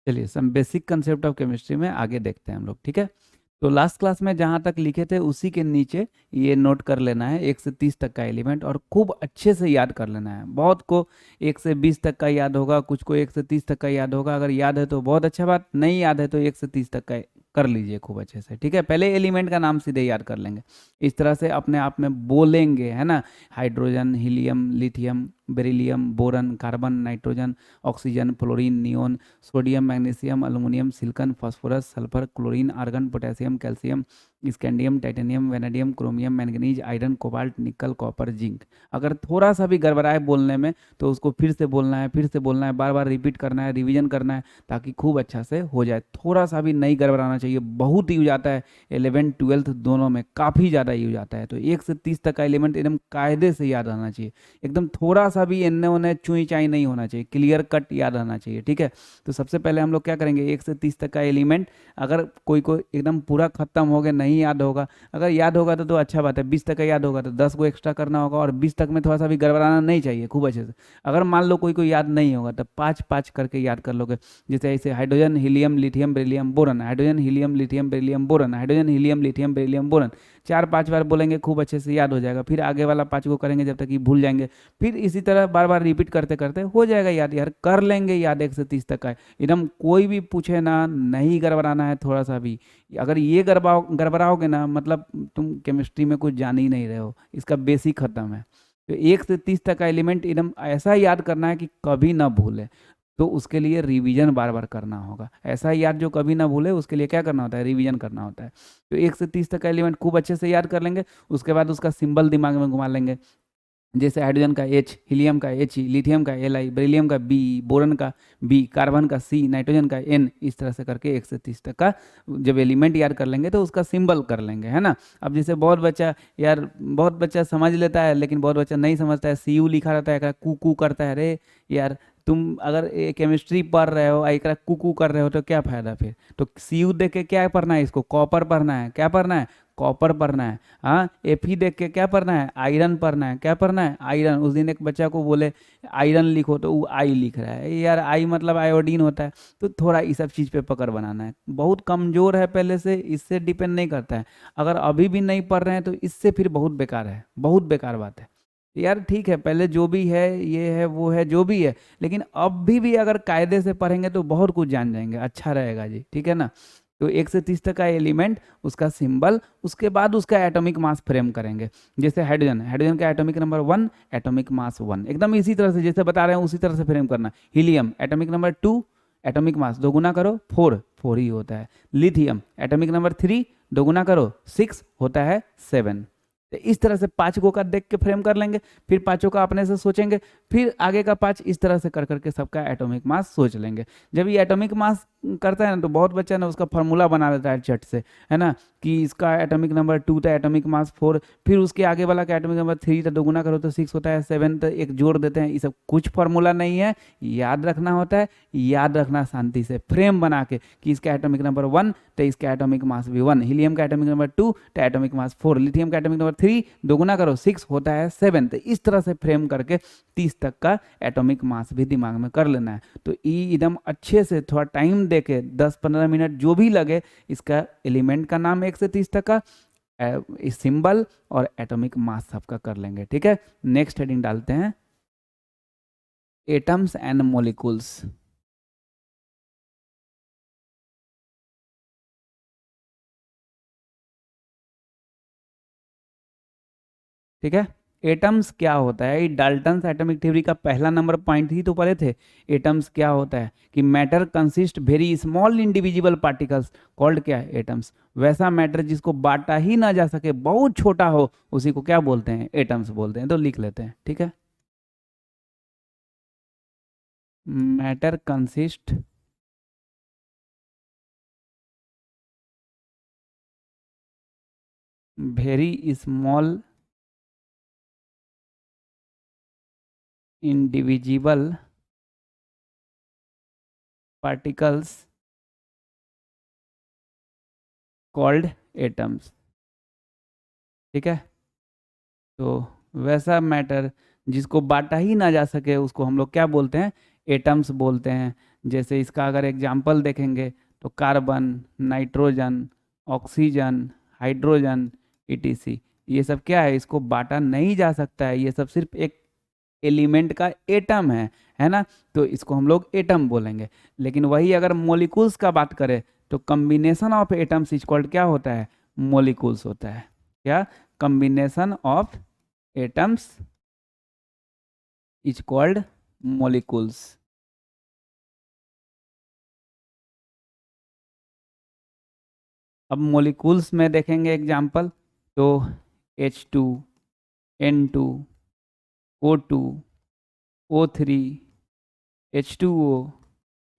चलिए some basic concept of chemistry में आगे देखते हैं हम लोग, ठीक है। तो लास्ट क्लास में जहाँ तक लिखे थे उसी के नीचे ये नोट कर लेना है 1 से 30 तक का एलिमेंट, और खूब अच्छे से याद कर लेना है। बहुत को 1 से 20 तक का याद होगा, कुछ को 1 से 30 तक का याद होगा। अगर याद है तो बहुत अच्छा बात, नहीं याद है तो 1 से 30 तक का कर लीजिए खूब अच्छे से, ठीक है। पहले एलिमेंट का नाम सीधे याद कर लेंगे, इस तरह से अपने आप में बोलेंगे, है ना। Hydrogen, helium, lithium, beryllium, boron, carbon, nitrogen, oxygen, fluorine, neon, sodium, magnesium, aluminium, silicon, phosphorus, sulphur, chlorine, argon, potassium, calcium, scandium, titanium, vanadium, chromium, manganese, iron, cobalt, nickel, copper, zinc. अगर थोड़ा सा भी गड़बड़ाए बोलने में तो उसको फिर से बोलना है, फिर से बोलना है, बार बार रिपीट करना है, रिवीजन करना है, ताकि खूब अच्छा से हो जाए। थोड़ा सा भी नहीं गड़बड़ाना चाहिए, बहुत यूज आता है 11th 12th दोनों में, काफ़ी ज़्यादा यूज आता है। तो 1 से 30 तक का एलिमेंट एकदम कायदे से याद रहना चाहिए, एकदम थोड़ा सा भी एन्ने ओने चुई चाई नहीं होना चाहिए, क्लियर कट याद रहना चाहिए, ठीक है। तो सबसे पहले हम लोग क्या करेंगे, 1 से 30 तक का एलिमेंट अगर कोई को एकदम पूरा खत्म हो गया, नहीं याद होगा, अगर याद होगा तो अच्छा बात है, 20 तक का याद होगा तो 10 को एक्स्ट्रा करना होगा, और 20 तक में थोड़ा सा भी गड़बड़ाना नहीं चाहिए, खूब अच्छे से। अगर मान लो कोई को याद नहीं होगा तो 5 5 करके याद कर लोगे। जैसे ऐसे hydrogen, helium, lithium, beryllium, boron, hydrogen, helium, lithium, beryllium, boron, hydrogen, helium, lithium, beryllium, boron. 4 5 बार बोलेंगे, खूब अच्छे से याद हो जाएगा। फिर आगे वाला 5 को करेंगे जब तक कि भूल जाएंगे। फिर इसी तरह बार बार रिपीट करते करते हो जाएगा याद, यार कर लेंगे याद 1 से 30 तक का। एकदम कोई भी पूछे ना, नहीं गड़बड़ाना है थोड़ा सा भी। अगर ये गड़बड़ाओगे ना, मतलब तुम केमिस्ट्री में कुछ जान ही नहीं रहे हो, इसका बेसिक खत्म है। तो 1 से 30 तक का एलिमेंट एकदम ऐसा याद करना है कि कभी ना भूले। तो उसके लिए रिवीजन बार बार करना होगा। ऐसा याद जो कभी ना भूले, उसके लिए क्या करना होता है, रिवीजन करना होता है। तो 1 से 30 तक का एलिमेंट खूब अच्छे से याद कर लेंगे। उसके बाद उसका सिंबल दिमाग में घुमा लेंगे। जैसे हाइड्रोजन का H, हीलियम का He, लिथियम का Li, बेरिलियम का B, बोरन का B, कार्बन का C, नाइट्रोजन का N। इस तरह से करके 1 से 30 तक का जब एलिमेंट याद कर लेंगे तो उसका सिंबल कर लेंगे, है ना। अब जैसे बहुत बच्चा, यार बहुत बच्चा समझ लेता है, लेकिन बहुत बच्चा नहीं समझता है, CU लिखा रहता है, कू कू करता है। अरे यार, तुम अगर केमिस्ट्री पढ़ रहे हो, एक कू कू कर रहे हो तो क्या फायदा फिर। तो CU देख के क्या पढ़ना है, इसको कॉपर पढ़ना है। क्या पढ़ना है, कॉपर पढ़ना है। हाँ, Fe देख के क्या पढ़ना है, आयरन पढ़ना है। क्या पढ़ना है, आयरन। उस दिन एक बच्चा को बोले आयरन लिखो तो वो आई लिख रहा है, यार आई मतलब आयोडीन होता है। तो थोड़ा इस सब चीज़ पे पकड़ बनाना है। बहुत कमज़ोर है पहले से, इससे डिपेंड नहीं करता है। अगर अभी भी नहीं पढ़ रहे हैं तो इससे फिर बहुत बेकार है, बहुत बेकार बात है। यार ठीक है, पहले जो भी है, ये है वो है जो भी है, लेकिन अब भी अगर कायदे से पढ़ेंगे तो बहुत कुछ जान जाएंगे, अच्छा रहेगा जी, ठीक है ना। तो 1 से 30 तक का एलिमेंट, उसका सिंबल, उसके बाद उसका एटॉमिक मास फ्रेम करेंगे। जैसे हाइड्रोजन, हाइड्रोजन का एटॉमिक नंबर 1, एटॉमिक मास 1, एकदम इसी तरह से जैसे बता रहे हैं उसी तरह से फ्रेम करना। Helium atomic number 2, atomic mass दो गुना करो 4, 4 ही होता है। लिथियम एटॉमिक नंबर 3, दो गुना करो 6 होता है 7। तो इस तरह से 5 को का देख के फ्रेम कर लेंगे, फिर पांचों का अपने से सोचेंगे, फिर आगे का 5 इस तरह से कर करके सबका एटॉमिक मास सोच लेंगे। जब ये एटॉमिक मास करता है ना तो बहुत बच्चा ना उसका फॉर्मूला बना लेता है चट से, है ना, कि इसका एटॉमिक नंबर 2 था, एटॉमिक मास 4, फिर उसके आगे वाला का एटॉमिक नंबर 3 था, दो गुना करो तो 6 होता है 7, तो एक जोड़ देते हैं। ये सब कुछ फॉर्मूला नहीं है, याद रखना होता है। याद रखना शांति से, फ्रेम बना के कि इसका एटॉमिक नंबर 1 तो इसका एटॉमिक मास भी 1, हीलियम का एटॉमिक नंबर 2 तो एटॉमिक मास 4, लिथियम का एटॉमिक नंबर 3, दो गुना करो 6 होता है 7। तो इस तरह से फ्रेम करके 30 तक का एटॉमिक मास भी दिमाग में कर लेना है। तो ई एकदम अच्छे से थोड़ा टाइम दे के 10 15 मिनट जो भी लगे, इसका एलिमेंट का नाम 1 से 30 तक का, सिंबल और एटॉमिक मास सबका कर लेंगे, ठीक है। नेक्स्ट हेडिंग डालते हैं, एटम्स एंड मॉलिक्यूल्स। ठीक है। एटम्स क्या होता है, डाल्टन्स एटॉमिक थ्योरी का पहला नंबर पॉइंट ही तो पढ़े थे। एटम्स क्या होता है कि matter consist very small individual particles called क्या है, एटम्स। वैसा मैटर जिसको बांटा ही ना जा सके, बहुत छोटा हो, उसी को क्या बोलते हैं, एटम्स बोलते हैं। तो लिख लेते हैं, ठीक है। Matter consist very small indivisible particles called atoms, ठीक है। तो वैसा मैटर जिसको बांटा ही ना जा सके, उसको हम लोग क्या बोलते हैं, एटम्स बोलते हैं। जैसे इसका अगर एग्जाम्पल देखेंगे तो carbon, nitrogen, oxygen, hydrogen, etc, ये सब क्या है, इसको बांटा नहीं जा सकता है, ये सब सिर्फ एक एलिमेंट का एटम है ना, तो इसको हम लोग एटम बोलेंगे। लेकिन वही अगर मोलिकुल्स का बात करें तो combination of atoms is called क्या होता है, मोलिकुल्स होता है। क्या, combination of atoms is called molecules. अब मोलिकुल्स में देखेंगे एग्जाम्पल, तो H2, N2, O2, O3, H2O,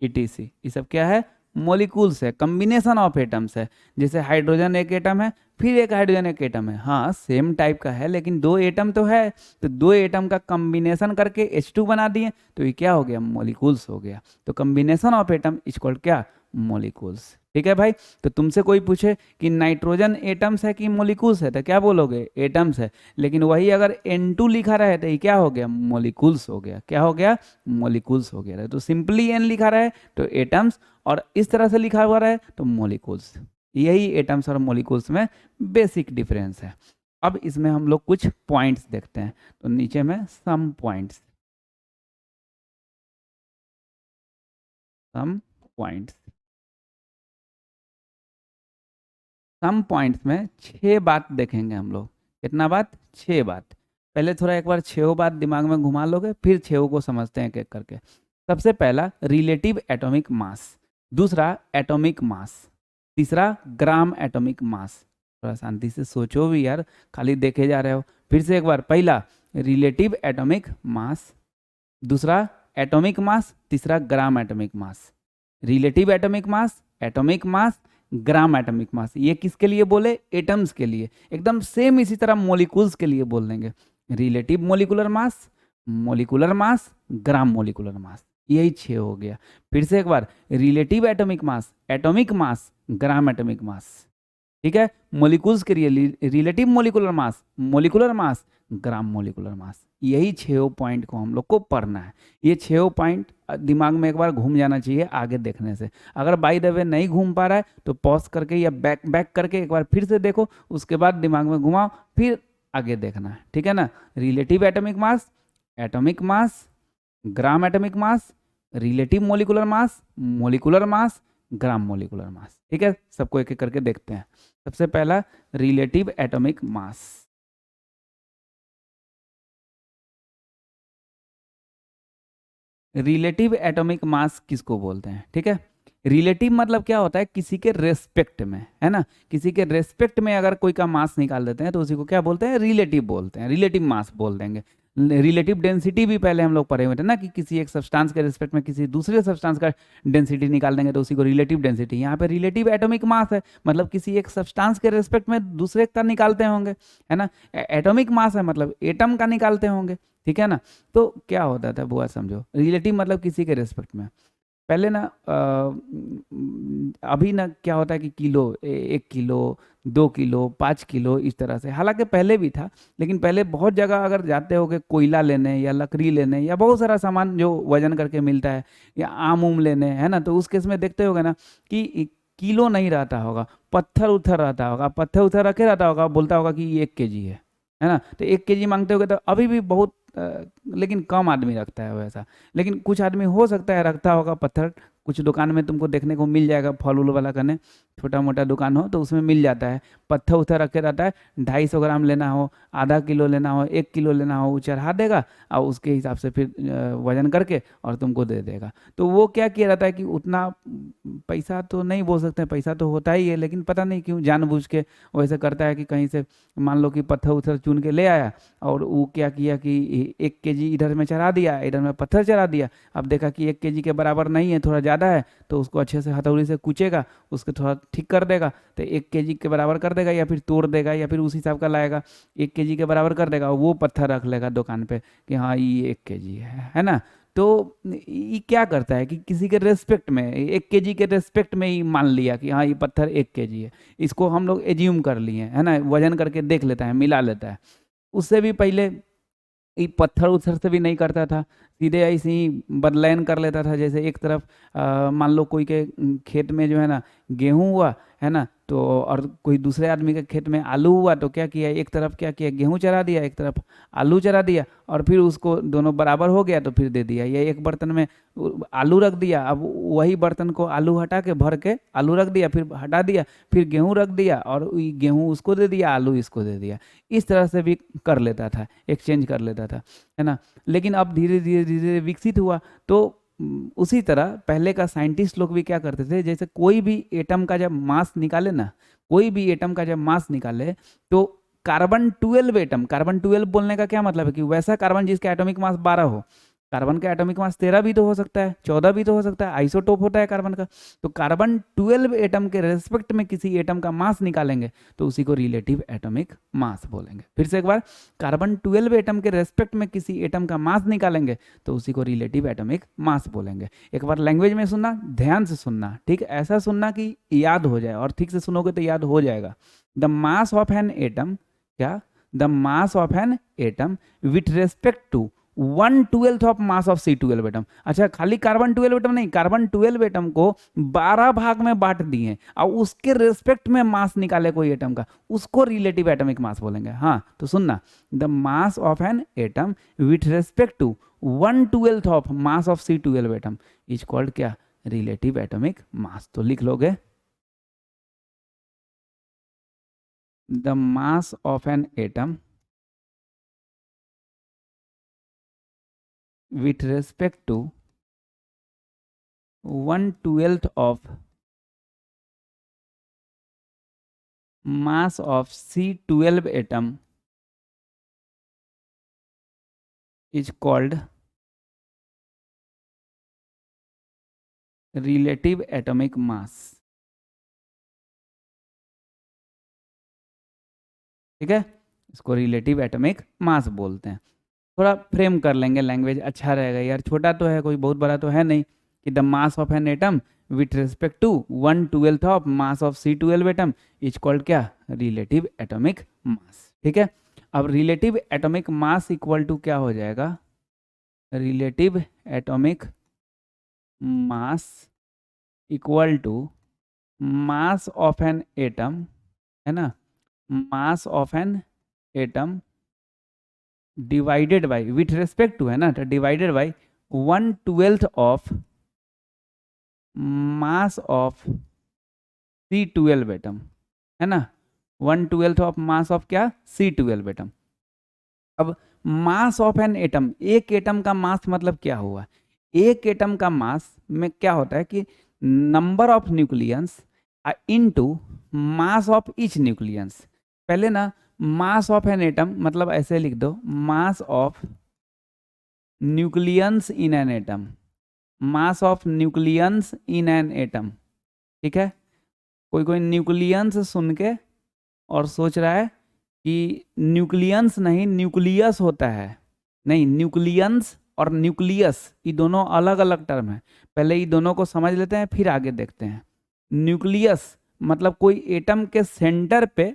ETC, ये सब क्या है, मोलिकुल्स है, कम्बिनेशन ऑफ एटम्स है। जैसे हाइड्रोजन एक एटम है, फिर एक हाइड्रोजन एक एटम है, हाँ सेम टाइप का है लेकिन दो एटम तो है, तो दो एटम का कम्बिनेशन करके H2 बना दिए, तो ये क्या हो गया, मोलिकुल्स हो गया। तो combination of atom is called क्या, मोलिकुल्स। ठीक है भाई। तो तुमसे कोई पूछे कि नाइट्रोजन एटम्स है कि मोलिकुल्स है, तो क्या बोलोगे, एटम्स है। लेकिन वही अगर N2 लिखा रहे तो ये क्या हो गया, मोलिकुल्स हो गया। क्या हो गया, मोलिकुल्स हो गया। तो सिंपली N लिखा रहा है तो एटम्स, और इस तरह से लिखा हुआ रहे तो मोलिकुल्स। यही एटम्स और मोलिकुल्स में बेसिक डिफरेंस है। अब इसमें हम लोग कुछ पॉइंट्स देखते हैं, तो नीचे में some points, some points, some points में 6 बात देखेंगे हम लोग। कितना बात, 6 बात। पहले थोड़ा एक बार 6 बात दिमाग में घुमा लोगे, फिर 6 को समझते हैं एक एक करके। सबसे पहला रिलेटिव एटॉमिक मास, दूसरा एटॉमिक मास, तीसरा ग्राम एटॉमिक मास। थोड़ा शांति से सोचो भी यार, खाली देखे जा रहे हो। फिर से एक बार, पहला रिलेटिव एटॉमिक मास, दूसरा एटॉमिक मास, तीसरा ग्राम एटॉमिक मास। Relative atomic mass, atomic mass, gram atomic मास, ये किसके लिए बोले, एटम्स के लिए। एकदम सेम इसी तरह मोलिकुल्स के लिए बोल देंगे, relative molecular mass, molecular mass, gram molecular mass. यही 6 हो गया। फिर से एक बार, relative atomic mass, atomic mass, gram atomic mass. ठीक है, मोलिकुल्स के लिए relative molecular mass, molecular mass, gram molecular mass. यही 6 पॉइंट को हम लोग को पढ़ना है। ये 6 पॉइंट दिमाग में एक बार घूम जाना चाहिए आगे देखने से। अगर बाय द वे नहीं घूम पा रहा है तो पॉज करके या बैक बैक करके एक बार फिर से देखो, उसके बाद दिमाग में घुमाओ, फिर आगे देखना है। ठीक है ना, relative atomic mass, gram atomic मास, relative molecular mass, molecular mass, gram molecular मास। ठीक है, सबको एक एक करके देखते हैं। सबसे पहला रिलेटिव एटॉमिक मास। रिलेटिव एटॉमिक मास किसको बोलते हैं, ठीक है। रिलेटिव मतलब क्या होता है, किसी के रेस्पेक्ट में, है ना, किसी के रेस्पेक्ट में अगर कोई का मास निकाल देते हैं तो उसी को क्या बोलते हैं, रिलेटिव बोलते हैं, रिलेटिव मास बोल देंगे। रिलेटिव डेंसिटी भी पहले हम लोग पढ़े हुए थे ना, कि किसी एक सब्सटेंस के रेस्पेक्ट में किसी दूसरे सब्सटेंस का डेंसिटी निकाल देंगे तो उसी को रिलेटिव डेंसिटी। यहाँ पे रिलेटिव एटॉमिक मास है, मतलब किसी एक सब्सटेंस के रेस्पेक्ट में दूसरे का निकालते होंगे, है ना। एटॉमिक मास है मतलब एटम का निकालते होंगे। ठीक है ना। तो क्या होता था बुआ, समझो, रिलेटिव मतलब किसी के रेस्पेक्ट में। पहले ना अभी ना क्या होता है कि किलो, 1 किलो, 2 किलो, 5 किलो, इस तरह से। हालांकि पहले भी था, लेकिन पहले बहुत जगह अगर जाते हो कि कोयला लेने या लकड़ी लेने या बहुत सारा सामान जो वजन करके मिलता है, या आम उम लेने, है ना, तो उस केस में देखते होगे ना कि किलो नहीं रहता होगा, पत्थर उथर रहता होगा, पत्थर उथर रखे रहता होगा, बोलता होगा कि ये 1 kg है ना। तो 1 kg मांगते होगे तो अभी भी बहुत लेकिन कम आदमी रखता है वैसा। लेकिन कुछ आदमी हो सकता है रखता होगा पत्थर। कुछ दुकान में तुमको देखने को मिल जाएगा, फल उल वाला करने, छोटा मोटा दुकान हो तो उसमें मिल जाता है, पत्थर उथर रखे रहता है। 250 ग्राम लेना हो, आधा किलो लेना हो, 1 किलो लेना हो, वो चढ़ा देगा और उसके हिसाब से फिर वजन करके और तुमको दे देगा। तो वो क्या किया रहता है कि उतना पैसा तो नहीं बोल सकते, पैसा तो होता ही है, लेकिन पता नहीं क्यों जानबूझ के वैसे करता है कि कहीं से मान लो कि पत्थर उथर चुन के ले आया, और वो क्या किया कि 1 kg इधर में चढ़ा दिया, इधर में पत्थर चढ़ा दिया। अब देखा कि 1 kg के बराबर नहीं है, थोड़ा ज़्यादा है, तो उसको अच्छे से हथौड़ी से कूचेगा, उसको थोड़ा ठीक कर देगा, तो 1 kg के बराबर कर देगा, या फिर तोड़ देगा, या फिर उस हिसाब का लाएगा, 1 kg के बराबर कर देगा, वो पत्थर रख लेगा दुकान पे कि हाँ ये 1 kg है ना। तो ये क्या करता है कि किसी के रेस्पेक्ट में, 1 kg के रेस्पेक्ट में ही मान लिया कि हाँ ये पत्थर 1 kg है, इसको हम लोग एज्यूम कर लिए, है ना, वजन करके देख लेता है, मिला लेता है। उससे भी पहले ये पत्थर उथर से भी नहीं करता था, सीधे ऐसे ही बदलैन कर लेता था। जैसे एक तरफ मान लो कोई के खेत में जो है ना गेहूं हुआ है ना, तो और कोई दूसरे आदमी के खेत में आलू हुआ, तो क्या किया, एक तरफ क्या किया, गेहूं चरा दिया, एक तरफ आलू चरा दिया, और फिर उसको दोनों बराबर हो गया तो फिर दे दिया। या एक बर्तन में आलू रख दिया, अब वही बर्तन को आलू हटा के भर के आलू रख दिया, फिर हटा दिया, फिर गेहूं रख दिया, और गेहूं उसको दे दिया, आलू इसको दे दिया। इस तरह से भी कर लेता था, एक्सचेंज कर लेता था, है ना। लेकिन अब धीरे धीरे धीरे विकसित हुआ। तो उसी तरह पहले का साइंटिस्ट लोग भी क्या करते थे, जैसे कोई भी एटम का जब मास निकाले ना, कोई भी एटम का जब मास निकाले, तो कार्बन 12 एटम, कार्बन 12 बोलने का क्या मतलब है कि वैसा कार्बन जिसका एटॉमिक मास 12 हो। कार्बन का एटॉमिक मास 13 भी तो हो सकता है, 14 भी तो हो सकता है, आइसोटोप होता है कार्बन का। तो कार्बन 12 एटम के रेस्पेक्ट में किसी एटम का मास निकालेंगे तो उसी को रिलेटिव एटॉमिक मास बोलेंगे। फिर से एक बार, कार्बन 12 एटम के रेस्पेक्ट में किसी एटम का मास निकालेंगे तो उसी को रिलेटिव एटॉमिक मास बोलेंगे। एक बार लैंग्वेज में सुनना, ध्यान से सुनना, ठीक, ऐसा सुनना कि याद हो जाए, और ठीक से सुनोगे तो याद हो जाएगा। The mass of an atom, क्या, the mass of an atom with respect to 1/12 of mass of C12 atom. अच्छा, खाली कार्बन 12 एटम नहीं, कार्बन 12 एटम को 12 भाग में बांट दिए और उसके रेस्पेक्ट में मास निकाले कोई एटम का, उसको रिलेटिव एटॉमिक मास बोलेंगे। हाँ तो सुनना, the mass of an atom with respect to 1/12 of mass of C12 atom is called क्या, रिलेटिव एटॉमिक मास। तो लिख लोगे, the mass of an atom with respect to 1/12 of mass of C12 atom is called relative atomic mass। ठीक है, इसको relative atomic मास बोलते हैं। थोड़ा फ्रेम कर लेंगे, लैंग्वेज अच्छा रहेगा यार, छोटा तो है, कोई बहुत बड़ा तो है नहीं, कि the mass of an atom with respect to 1/12 of mass of C12 atom is called क्या, रिलेटिव एटॉमिक मास। ठीक है, अब relative atomic mass equal to क्या हो जाएगा, relative atomic mass equal to mass of an atom, है ना, mass of an atom divided by, with respect to है ना, तो divided by 1/12 of mass of C12 atom, है ना, 1/12 ऑफ मास ऑफ क्या, C12 एटम। अब मास ऑफ एन एटम, एक एटम का मास मतलब क्या हुआ, एक एटम का मास में क्या होता है कि number of nucleons into mass of each nucleons. पहले ना मास ऑफ एन एटम मतलब ऐसे लिख दो, मास of nucleons in an atom, mass of nucleons in an atom. ठीक है, कोई कोई न्यूक्लियंस सुन के और सोच रहा है कि न्यूक्लियंस नहीं न्यूक्लियस होता है, नहीं, न्यूक्लियंस और न्यूक्लियस ये दोनों अलग अलग टर्म है। पहले ये दोनों को समझ लेते हैं फिर आगे देखते हैं। न्यूक्लियस मतलब कोई एटम के सेंटर पे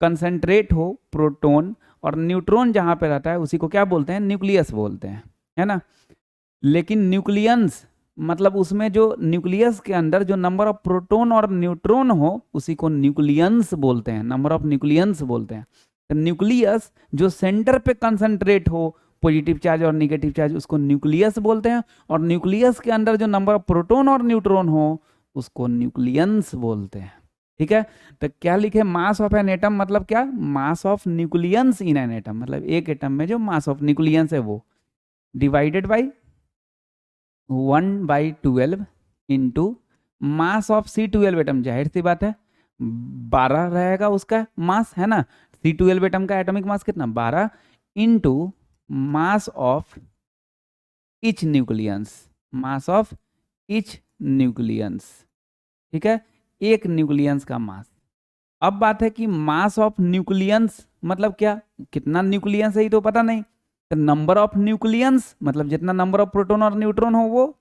कंसंट्रेट हो प्रोटॉन, और न्यूट्रॉन जहां पे रहता है उसी को क्या बोलते हैं, न्यूक्लियस बोलते हैं, है ना। लेकिन न्यूक्लियंस मतलब उसमें जो न्यूक्लियस के अंदर जो नंबर ऑफ प्रोटॉन और न्यूट्रॉन हो उसी को न्यूक्लियंस बोलते हैं, नंबर ऑफ न्यूक्लियंस बोलते हैं। तो न्यूक्लियस जो सेंटर पे कंसंट्रेट हो पॉजिटिव चार्ज और निगेटिव चार्ज उसको न्यूक्लियस बोलते हैं, और न्यूक्लियस के अंदर जो नंबर ऑफ प्रोटॉन और न्यूट्रॉन हो उसको न्यूक्लियंस बोलते हैं। ठीक है, तो क्या लिखे, मास ऑफ एन एटम मतलब क्या, मास of nucleons in an atom, मतलब एक एटम में जो मास ऑफ न्यूक्लियंस है वो, divided by 1/12 into mass of C12 atom, जाहिर सी बात है 12 रहेगा उसका मास, है ना। C12 एटम का एटॉमिक मास कितना, 12 into mass of each nucleons, mass of each nucleons. ठीक है, एक न्यूक्लियंस का मास। अब बात है कि मास ऑफ न्यूक्लियंस मतलब क्या, कितना न्यूक्लियंस है ये तो पता नहीं, तो नंबर ऑफ न्यूक्लियंस मतलब जितना नंबर ऑफ प्रोटॉन और न्यूट्रॉन हो वो,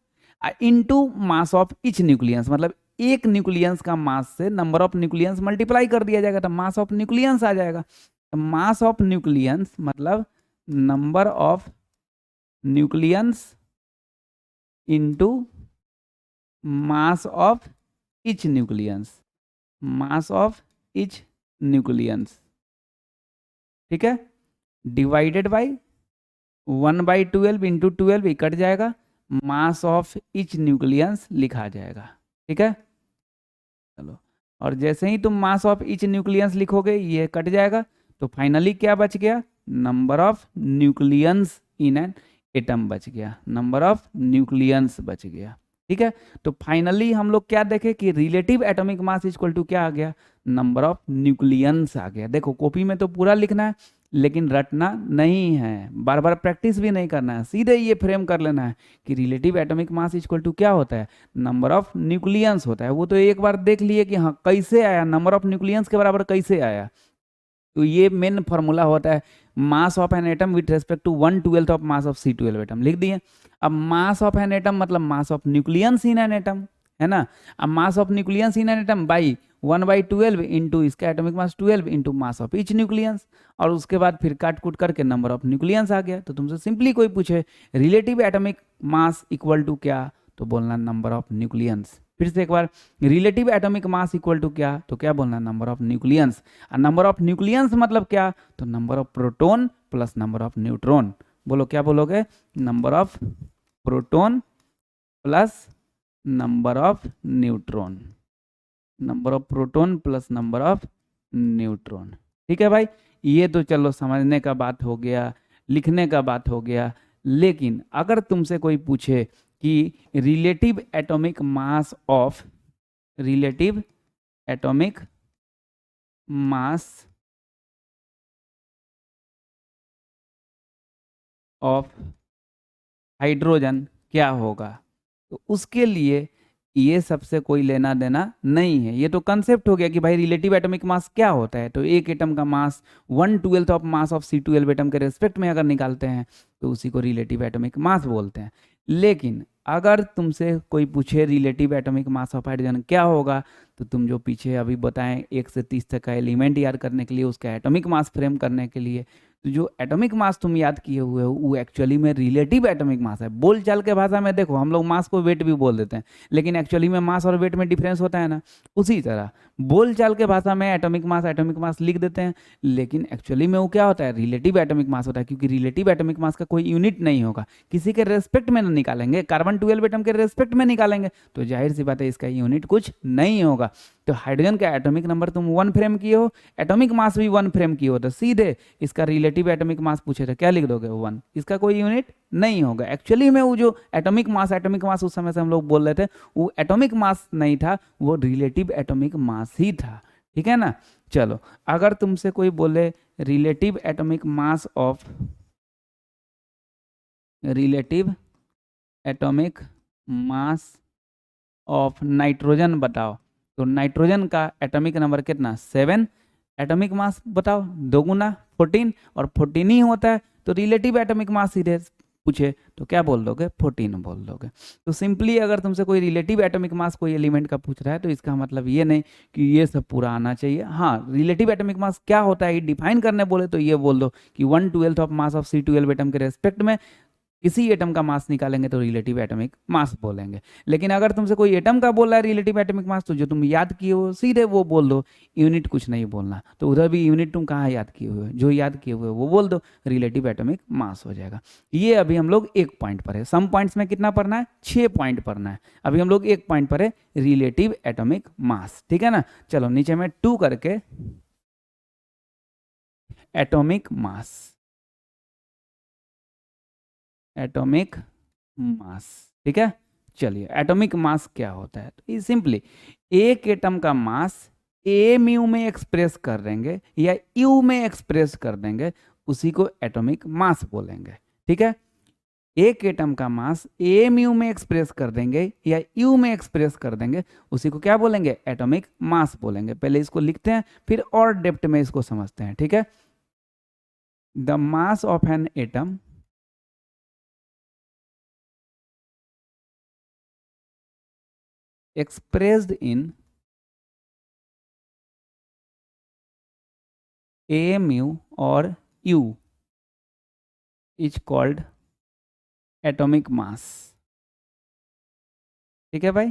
into mass of each nucleons मतलब एक न्यूक्लियंस का मास से नंबर ऑफ न्यूक्लियंस मल्टीप्लाई कर दिया जाएगा तो मास ऑफ न्यूक्लियंस आ जाएगा। तो मास ऑफ न्यूक्लियंस मतलब number of nucleons into mass of each nucleons, mass of each nucleons, ठीक है, डिवाइडेड बाई 1/12 इंटू 12 ये कट जाएगा, मास ऑफ इच न्यूक्लियंस लिखा जाएगा, ठीक है। चलो, और जैसे ही तुम मास ऑफ इच न्यूक्लियंस लिखोगे ये कट जाएगा, तो फाइनली क्या बच गया, number of nucleons in an atom बच गया, नंबर ऑफ न्यूक्लियंस बच गया, ठीक है। तो फाइनली हम लोग क्या देखे कि relative atomic mass equal to क्या आ गया, नंबर ऑफ न्यूक्लियंस आ गया। देखो कॉपी में तो पूरा लिखना है लेकिन रटना नहीं है, बार बार प्रैक्टिस भी नहीं करना है, सीधे ये फ्रेम कर लेना है कि relative atomic mass equal to क्या होता है, नंबर ऑफ न्यूक्लियंस होता है। वो तो एक बार देख लिए कि हाँ कैसे आया, नंबर ऑफ न्यूक्लियंस के बराबर कैसे आया, तो ये मेन फॉर्मूला होता है mass of an atom with respect to 1/12 of mass of C12 atom, लिख दिए। अब मास ऑफ एन एटम मतलब mass of nucleons in an atom, है ना। अब mass of nucleons in an atom by 1/12 into इसका atomic mass 12 into mass of each nucleons, और उसके बाद फिर काट कूट करके नंबर ऑफ न्यूक्लियंस आ गया। तो तुमसे सिंपली कोई पूछे relative atomic mass equal to क्या, तो बोलना नंबर ऑफ न्यूक्लियंस। फिर से एक बार, relative atomic mass equal to क्या, तो क्या बोलना, नंबर ऑफ न्यूक्लियंस। और नंबर ऑफ न्यूक्लियंस मतलब क्या, तो number of proton plus number of neutron. बोलो क्या बोलोगे, number of proton plus number of neutron, number of proton plus number of neutron, ठीक है भाई। ये तो चलो समझने का बात हो गया, लिखने का बात हो गया। लेकिन अगर तुमसे कोई पूछे कि relative atomic mass of, relative atomic mass of hydrogen क्या होगा, तो उसके लिए ये सबसे कोई लेना देना नहीं है। ये तो कंसेप्ट हो गया कि भाई रिलेटिव एटॉमिक मास क्या होता है, तो एक एटम का मास 1/12 of mass of C12 atom के रेस्पेक्ट में अगर निकालते हैं तो उसी को रिलेटिव एटॉमिक मास बोलते हैं। लेकिन अगर तुमसे कोई पूछे relative atomic mass of hydrogen क्या होगा, तो तुम जो पीछे अभी बताएं 1 से 30 तक का एलिमेंट याद करने के लिए, उसका एटॉमिक मास फ्रेम करने के लिए, तो जो एटॉमिक मास तुम याद किए हुए हो वो एक्चुअली में रिलेटिव एटॉमिक मास है। बोल चाल के भाषा में देखो हम लोग मास को वेट भी बोल देते हैं, लेकिन एक्चुअली में मास और वेट में डिफरेंस होता है ना, उसी तरह बोल चाल के भाषा में एटॉमिक मास लिख देते हैं, लेकिन एक्चुअली में वो क्या होता है, रिलेटिव एटॉमिक मास होता है। क्योंकि रिलेटिव एटॉमिक मास का कोई यूनिट नहीं होगा, किसी के रेस्पेक्ट में ना निकालेंगे, कार्बन 12 एटम के रेस्पेक्ट में निकालेंगे, तो जाहिर सी बात है इसका यूनिट कुछ नहीं होगा। तो हाइड्रोजन का एटॉमिक नंबर तुम 1 फ्रेम किए हो, एटॉमिक मास भी 1 फ्रेम किए हो, तो सीधे इसका रिलेटिव एटॉमिक मास पूछे तो क्या लिख दोगे, 1। इसका कोई यूनिट नहीं होगा। एक्चुअली में वो जो एटॉमिक मास उस समय से हम लोग बोल रहे थे, वो एटॉमिक मास नहीं था, वो रिलेटिव एटॉमिक मास ही था, ठीक है ना। चलो, अगर तुमसे कोई बोले relative atomic mass of, relative atomic mass of nitrogen बताओ, तो नाइट्रोजन का एटॉमिक नंबर कितना, 7, एटॉमिक मास बताओ, दोगुना 14, और 14 ही होता है, तो रिलेटिव एटॉमिक मास सीधे पूछे तो क्या बोल दोगे, 14 बोल दोगे। तो सिंपली अगर तुमसे कोई रिलेटिव एटॉमिक मास कोई एलिमेंट का पूछ रहा है, तो इसका मतलब ये नहीं कि ये सब पूरा आना चाहिए। हाँ, रिलेटिव एटॉमिक मास क्या होता है ये डिफाइन करने बोले तो ये बोल दो कि 1/12 of mass of C12 atom के रेस्पेक्ट में किसी एटम का मास निकालेंगे तो रिलेटिव एटॉमिक मास बोलेंगे। लेकिन अगर तुमसे कोई एटम का बोल रहा है रिलेटिव एटॉमिक मास, तो जो तुम याद किए हो सीधे वो बोल दो, यूनिट कुछ नहीं बोलना। तो उधर भी यूनिट तुम कहाँ याद किए हुए हो, जो याद किए हुए वो बोल दो, रिलेटिव एटॉमिक मास हो जाएगा। ये अभी हम लोग एक पॉइंट पर है, सम पॉइंट्स में कितना पढ़ना है, 6 पॉइंट पढ़ना है। अभी हम लोग एक पॉइंट पर है, रिलेटिव एटॉमिक मास, ठीक है ना। चलो नीचे में 2 करके एटॉमिक मास, एटॉमिक मास, ठीक है। चलिए एटॉमिक मास क्या होता है, तो ये सिंपली एक एटम का मास ए म्यू में एक्सप्रेस कर देंगे या यू में एक्सप्रेस कर देंगे, उसी को एटॉमिक मास बोलेंगे, ठीक है। एक एटम का मास ए म्यू में एक्सप्रेस कर देंगे या यू में एक्सप्रेस कर देंगे, उसी को क्या बोलेंगे, एटॉमिक मास बोलेंगे। पहले इसको लिखते हैं फिर और डेप्थ में इसको समझते हैं, ठीक है। The mass of an atom expressed in a mu और u is called atomic mass. ठीक है भाई।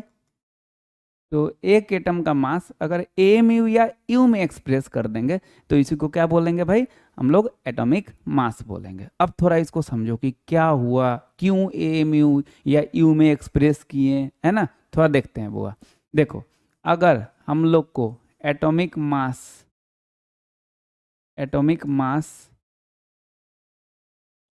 तो एक एटम का मास अगर एएमयू या यू में एक्सप्रेस कर देंगे तो इसी को क्या बोलेंगे भाई, हम लोग एटॉमिक मास बोलेंगे। अब थोड़ा इसको समझो कि क्या हुआ, क्यों एएमयू या यू में एक्सप्रेस किए, है ना। थोड़ा देखते हैं बुआ। देखो, अगर हम लोग को एटॉमिक मास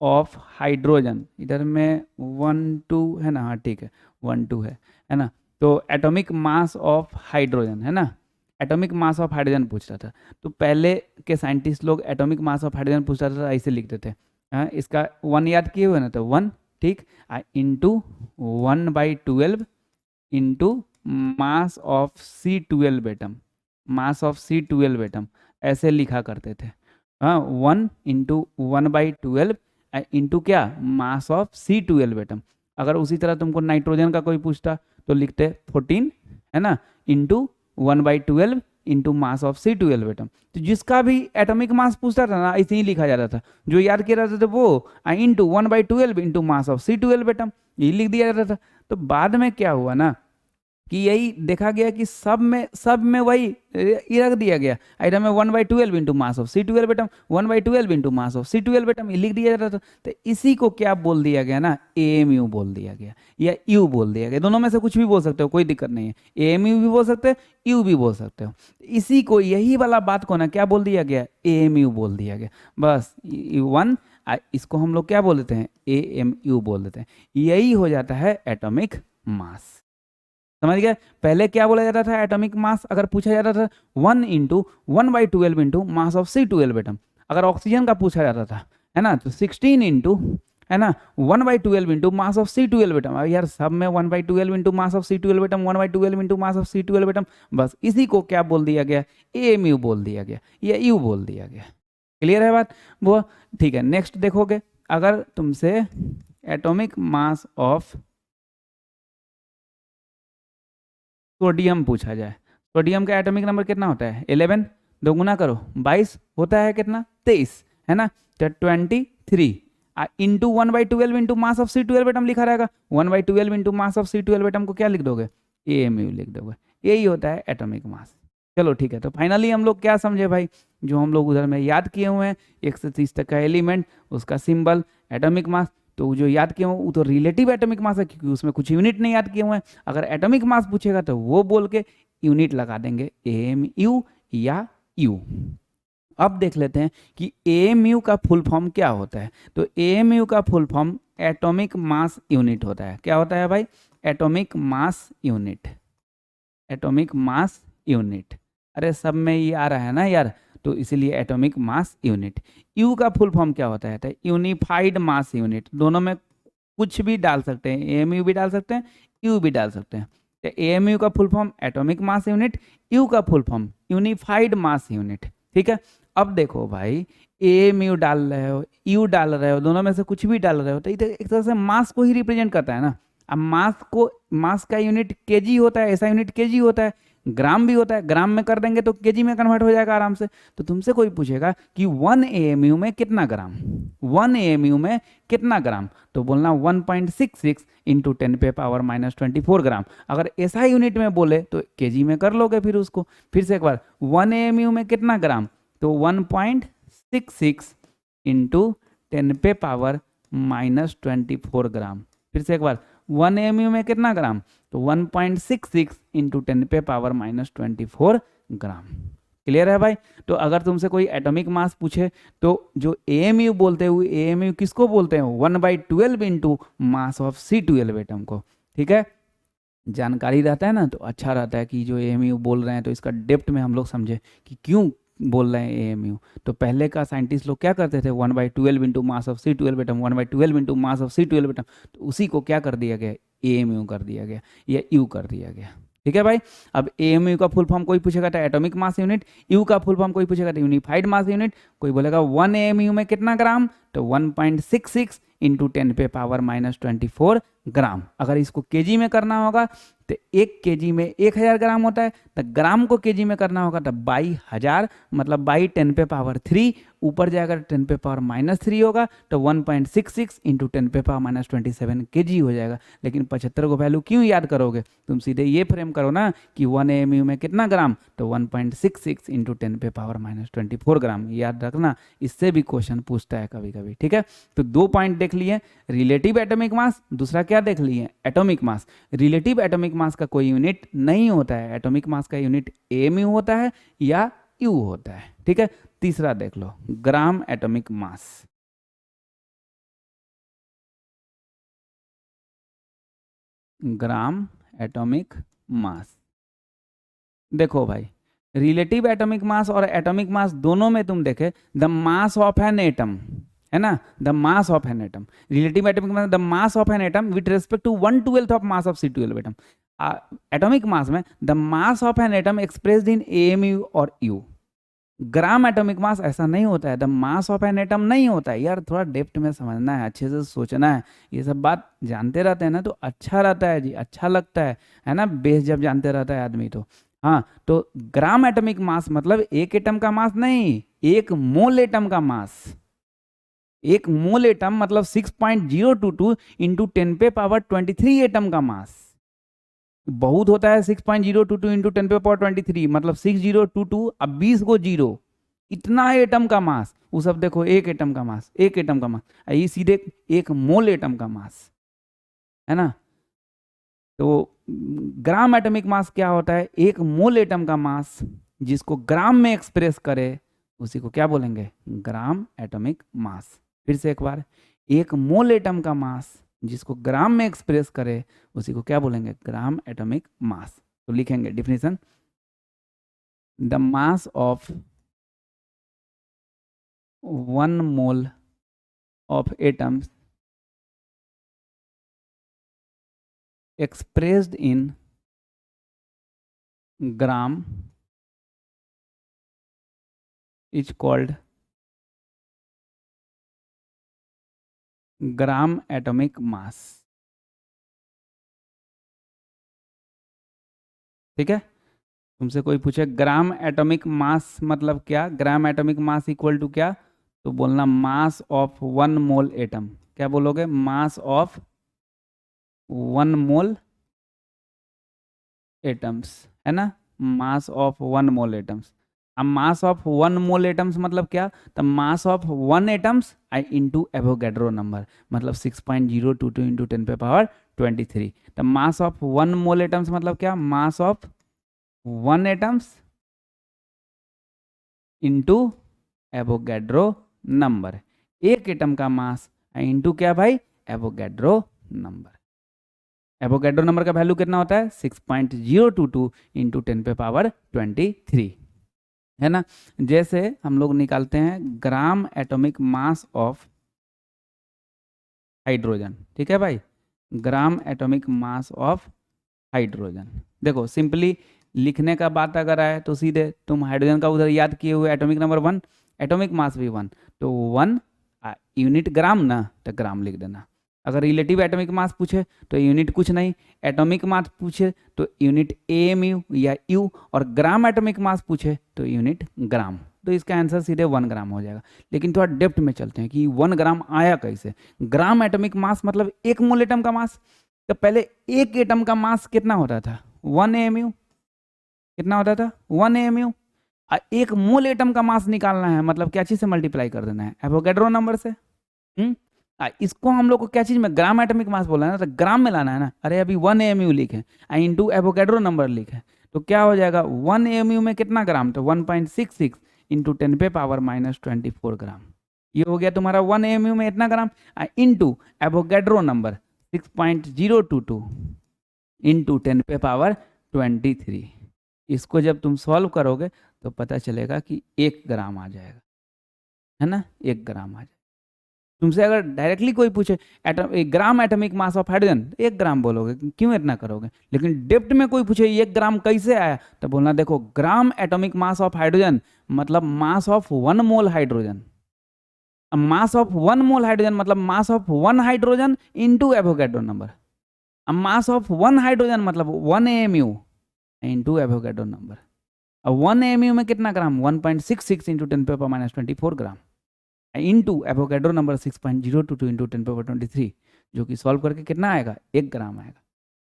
ऑफ हाइड्रोजन, इधर में 1 2 है ना, हाँ ठीक है 1 2 है ना। तो एटॉमिक मास ऑफ हाइड्रोजन है ना, एटॉमिक मास ऑफ हाइड्रोजन पूछ रहा था। तो पहले के साइंटिस्ट लोग एटॉमिक मास ऑफ हाइड्रोजन पूछ रहा था ऐसे लिखते थे, हाँ इसका 1 याद किए हुए ना, तो 1 ठीक, into 1/12 into mass of C12 atom, mass of C12 atom ऐसे लिखा करते थे। हाँ 1 इंटू 1/12 इंटू क्या, मास ऑफ C12 एटम। अगर उसी तरह तुमको नाइट्रोजन का कोई पूछता तो लिखते 14 है ना, into 1/12 into mass of C12 atom. तो जिसका भी एटॉमिक मास पूछता था ना ऐसे ही लिखा जाता था, जो याद किया जाता था वो into 1/12 into mass of C12 atom, ये लिख दिया जाता था। तो बाद में क्या हुआ ना कि यही देखा गया कि सब में वही ये रख दिया गया, आइटम में 1/12 into mass of C12 atom, 1/12 into mass of C12 atom, ये लिख दिया जाता था। तो इसी को क्या बोल दिया गया ना, AMU बोल दिया गया या यू बोल दिया गया। दोनों में से कुछ भी बोल सकते हो, कोई दिक्कत नहीं है, AMU भी बोल सकते हो, यू भी बोल सकते हो। इसी को, यही वाला बात को ना क्या बोल दिया गया, AMU बोल दिया गया। बस 1, इसको हम लोग क्या बोल देते हैं, AMU बोल देते हैं। यही हो जाता है एटॉमिक मास। समझ गए। पहले क्या बोला जाता था, एटॉमिक मास अगर पूछा जाता था 1 into 1/12 into mass of C12 atom. अगर ऑक्सीजन का पूछा जाता था है ना, तो 16 इंटू है ना 1/12 into mass of C12 atom. अब यार सब में 1/12 into mass of C12 atom, 1/12 into mass of C12 atom. बस इसी को क्या बोल दिया गया, AMU बोल दिया गया या यू बोल दिया गया। क्लियर है बात वो, ठीक है। नेक्स्ट देखोगे, अगर तुमसे एटॉमिक मास ऑफ सोडियम पूछा जाए, सोडियम का एटॉमिक नंबर कितना होता है 11, दो गुना करो 22 होता है कितना 23 है ना। तो 23 into 1/12 into mass of C12 atom लिखा रहेगा। 1/12 into mass of C12 atom को क्या लिख दोगे, AMU लिख दोगे। यही होता है एटॉमिक मास। चलो ठीक है। तो फाइनली हम लोग क्या समझे भाई, जो हम लोग उधर में याद किए हुए हैं 1 से 30 तक का एलिमेंट, उसका सिंबल एटॉमिक मास। तो जो याद किए हुए वो तो रिलेटिव एटॉमिक मास है, क्योंकि उसमें कुछ यूनिट नहीं याद किए हुए हैं। अगर एटॉमिक मास पूछेगा तो वो बोल के यूनिट लगा देंगे AMU या यू। अब देख लेते हैं कि AMU का फुल फॉर्म क्या होता है। तो AMU का full form atomic mass unit होता है। क्या होता है भाई, atomic mass unit, atomic mass unit. अरे सब में ये आ रहा है ना यार, तो इसीलिए एटॉमिक मास यूनिट। यू का फुल फॉर्म क्या होता है, तो यूनिफाइड मास यूनिट। दोनों में कुछ भी डाल सकते हैं, AMU भी डाल सकते हैं, यू भी डाल सकते हैं। तो AMU का full form atomic mass unit, U का full form unified mass unit. ठीक है। अब देखो भाई, AMU डाल रहे हो, यू डाल रहे हो, दोनों में से कुछ भी डाल रहे हो, तो एक तरह से मास को ही रिप्रेजेंट करता है ना। अब मास का यूनिट केजी होता है, ऐसा यूनिट केजी होता है, ग्राम भी होता है, ग्राम में कर देंगे तो केजी में कन्वर्ट हो जाएगा आराम से। तो तुमसे कोई पूछेगा कि 1 AMU में कितना ग्राम, 1 AMU में कितना ग्राम, तो बोलना 1.66 इंटू 10⁻⁻24 ग्राम। अगर ऐसा यूनिट में बोले तो केजी में कर लोगे फिर उसको। फिर से एक बार, 1 AMU में कितना ग्राम, तो 1.66 इंटू 10⁻⁻24 ग्राम। फिर से एक बार, 1 AMU में कितना ग्राम, तो 1.66 इंटू 10⁻⁻24 ग्राम। क्लियर है भाई। तो अगर तुमसे कोई एटॉमिक मास पूछे तो जो AMU बोलते हुए, AMU किसको बोलते हैं, 1/12 into mass of C12 atom को। ठीक है, जानकारी रहता है ना तो अच्छा रहता है कि जो AMU बोल रहे हैं तो इसका डेप्थ में हम लोग समझे कि क्यों बोल रहे हैं AMU। तो पहले का साइंटिस्ट लोग क्या करते थे, 1/12 into mass of C12 atom, 1/12 into mass of C12 atom. तो उसी को क्या कर दिया गया, AMU कर दिया गया या यू कर दिया गया। ठीक है भाई। अब AMU का फुल फॉर्म कोई पूछेगा तो एटॉमिक मास यूनिट, यू का फुल फॉर्म कोई पूछेगा तो यूनिफाइड मास यूनिट। कोई बोलेगा 1 AMU में कितना ग्राम, तो 1.66 इंटू 10⁻⁻24 ग्राम। अगर इसको केजी में करना होगा तो 1 केजी में 1000 ग्राम होता है, तो ग्राम को केजी में करना होगा तो बाई 1000 मतलब बाई 10 पे पावर 3, ऊपर जाएगा 10 पे पावर -3 होगा तो 1.66 इंटू 10 पे पावर -27 केजी हो जाएगा। लेकिन 75 को वैल्यू क्यों याद करोगे, तुम सीधे ये फ्रेम करो ना कि 1 AMU में कितना ग्राम, तो 1.66 इंटू 10 पे पावर -24 ग्राम, याद रखना, इससे भी क्वेश्चन पूछता है कभी कभी। ठीक है, तो 2 पॉइंट देख लिए, रिलेटिव एटॉमिक मास, दूसरा क्या देख लिए, एटॉमिक मास। रिलेटिव एटॉमिक मास का कोई यूनिट नहीं होता है, एटॉमिक मास का यूनिट AMU होता है या U होता है। ठीक है, तीसरा देख लो, ग्राम एटॉमिक मास। ग्राम एटॉमिक मास, देखो भाई, रिलेटिव एटॉमिक मास और एटॉमिक मास दोनों में तुम देखे the mass of an atom, है ना, the mass of an atom. Relative atomic mass the mass of an atom with respect to 1/12 of mass of C12 atom. Atomic mass में the mass of an atom expressed in AMU और U। Gram atomic mass ऐसा नहीं होता है, the mass of an atom नहीं होता है। यार थोड़ा डेप्थ में समझना है, अच्छे से सोचना है, ये सब बात जानते रहते हैं ना तो अच्छा रहता है जी, अच्छा लगता है ना, बेस जब जानते रहता है आदमी तो। हाँ, तो ग्राम एटॉमिक मास मतलब एक एटम का मास नहीं, एक मोल एटम का मास। एक मोल एटम मतलब 6.022 इंटू 10 पे पावर 23 एटम का मास। बहुत होता है 6.022 इंटू 10 पे पावर 23 मतलब 6022, अब 20 को जीरो, इतना एटम का मास। वो सब देखो एक एटम का मास, एक एटम का मास, ये सीधे एक मोल एटम का मास है ना। तो ग्राम एटॉमिक मास क्या होता है, एक मोल एटम का मास जिसको ग्राम में एक्सप्रेस करे उसी को क्या बोलेंगे, ग्राम एटॉमिक मास। फिर से एक बार, एक मोल एटम का मास जिसको ग्राम में एक्सप्रेस करे उसी को क्या बोलेंगे, ग्राम एटॉमिक मास। तो लिखेंगे definition, the mass of 1 mole of atoms expressed in gram is called gram atomic mass. ठीक है, तुमसे कोई पूछे ग्राम एटॉमिक मास मतलब क्या, gram atomic mass equal to क्या, तो बोलना मास ऑफ 1 मोल एटम। क्या बोलोगे, मास ऑफ 1 मोल एटम्स, है ना, मास ऑफ 1 मोल एटम्स। अब मास ऑफ 1 मोल एटम्स मतलब क्या, तो मास of 1 atoms I into Avogadro number मतलब 6.022 इंटू 10 पे पावर 23। तो मास ऑफ 1 मोल एटम्स मतलब क्या, मास of 1 atoms into Avogadro number, एक एटम का मास इंटू क्या भाई, एवोगैड्रो नंबर। एवोगैड्रो नंबर का वैल्यू कितना होता है, 6.022 इंटू 10 पे पावर 23, है ना। जैसे हम लोग निकालते हैं ग्राम एटॉमिक मास ऑफ हाइड्रोजन, ठीक है भाई, ग्राम एटॉमिक मास ऑफ हाइड्रोजन। देखो सिंपली लिखने का बात अगर आए तो सीधे तुम हाइड्रोजन का उधर याद किए हुए एटॉमिक नंबर 1, एटॉमिक मास भी 1, तो 1 यूनिट ग्राम ना, तो ग्राम लिख देना। अगर रिलेटिव एटॉमिक मास पूछे तो यूनिट कुछ नहीं, एटॉमिक मास पूछे तो यूनिट AMU या U, और ग्राम एटॉमिक मास पूछे तो यूनिट ग्राम। तो इसका आंसर सीधे 1 ग्राम हो जाएगा। लेकिन थोड़ा डेप्थ में चलते हैं कि 1 ग्राम आया कैसे। ग्राम एटॉमिक मास मतलब एक मोल एटम का मास। तो पहले एक एटम का मास कितना होता था, 1 AMU, कितना होता था 1 AMU। एक मोल एटम का मास निकालना है मतलब क्या चीज से मल्टीप्लाई कर देना है, एवोगैड्रो नंबर से। इसको हम लोग को क्या चीज में, ग्राम एटॉमिक मास बोला है ना, तो ग्राम में लाना है ना। अरे अभी 1 AMU लिखे इंटू एवोगैड्रो नंबर लिखे, तो क्या हो जाएगा 1 AMU में कितना ग्राम, तो 1.66 इंटू 10 पे पावर -24 ग्राम। ये हो गया तुम्हारा 1 AMU में इतना ग्राम, इंटू एवोगैड्रो नंबर 6.022 इंटू 10 पे पावर 23। इसको जब तुम सॉल्व करोगे तो पता चलेगा कि 1 ग्राम आ जाएगा, है ना, 1 ग्राम आ जाएगा। तुमसे अगर डायरेक्टली कोई पूछे ग्राम एटॉमिक मास ऑफ हाइड्रोजन, 1 ग्राम बोलोगे, क्यों इतना करोगे। लेकिन डेप्थ में कोई पूछे 1 ग्राम कैसे आया, तो बोलना देखो gram atomic mass of hydrogen मतलब mass of 1 mole hydrogen. Mass of 1 mole hydrogen मतलब mass of 1 hydrogen into Avogadro number. अब मास ऑफ वन हाइड्रोजन मतलब 1 AMU इंटू एवोगैड्रो नंबर। अब 1 AMU में कितना ग्राम, 1.66 into 10⁻24 gram into Avogadro number 6.022 into 10⁻23, जो कि solve करके कितना आएगा, 1 ग्राम आएगा।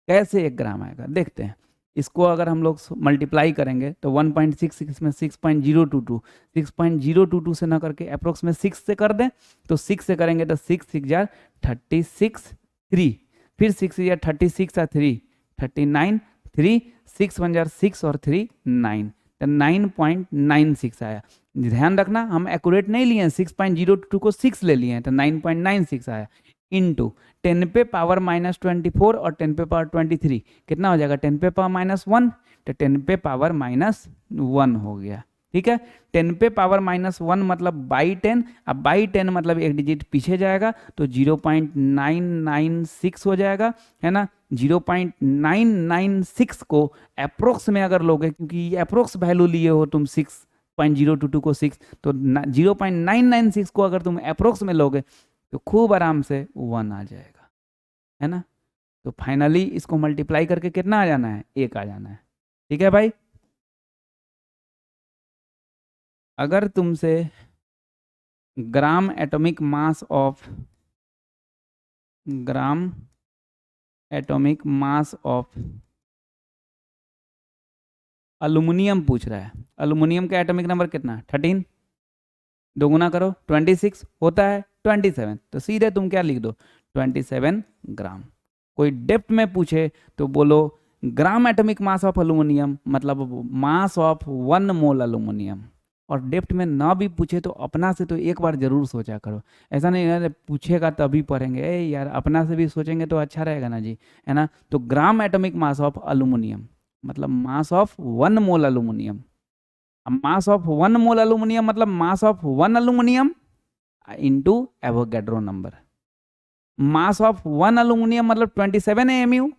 कैसे 1 ग्राम आएगा देखते हैं। इसको अगर हम लोग मल्टीप्लाई करेंगे तो 1.66 में 6.022, 6.022 से ना करके अप्रोक्स में 6 से कर दें, तो 6 से करेंगे तो 6 6 जार 36 3, फिर 6 जार 36 और 3 39 3, 6 1 जार 6 और 3 9, तो 9.96 आया। ध्यान रखना हम एक्यूरेट नहीं लिए हैं, 6.022 को 6 ले लिए हैं तो 9.96 आया इंटू 10 पे पावर -24 और 10 पे पावर 23 कितना हो जाएगा, 10 पे पावर -1, तो 10 पे पावर -1 हो गया। ठीक है, 10 पे पावर -1 मतलब बाई 10, अब बाई 10 मतलब एक डिजिट पीछे जाएगा तो 0.996 हो जाएगा, है ना। 0.996 को अप्रोक्स में अगर लोगे, क्योंकि अप्रोक्स वैल्यू लिए हो तुम 6.022 को 6, तो 0.996 को अगर तुम अप्रोक्स में लोगे तो खूब आराम से 1 आ जाएगा, है ना। तो फाइनली इसको मल्टीप्लाई करके कितना आ जाना है, 1 आ जाना है। ठीक है भाई, अगर तुमसे ग्राम एटॉमिक मास ऑफ अल्युमिनियम पूछ रहा है, अल्युमिनियम का एटॉमिक नंबर कितना, 13, दोगुना करो 26 होता है 27, तो सीधे तुम क्या लिख दो, 27 ग्राम। कोई डेप्थ में पूछे तो बोलो ग्राम एटॉमिक मास ऑफ अल्युमिनियम मतलब मास ऑफ 1 मोल अल्युमिनियम। और डेप्थ में ना भी पूछे तो अपना से तो एक बार जरूर सोचा करो, ऐसा नहीं है पूछेगा तभी पढ़ेंगे, यार अपना से भी सोचेंगे तो अच्छा रहेगा ना जी, है ना। तो gram atomic mass of aluminium मतलब mass of 1 mole aluminium. Mass of 1 mole aluminium मतलब mass of 1 aluminium into Avogadro number. Mass of 1 aluminium मतलब 27 AMU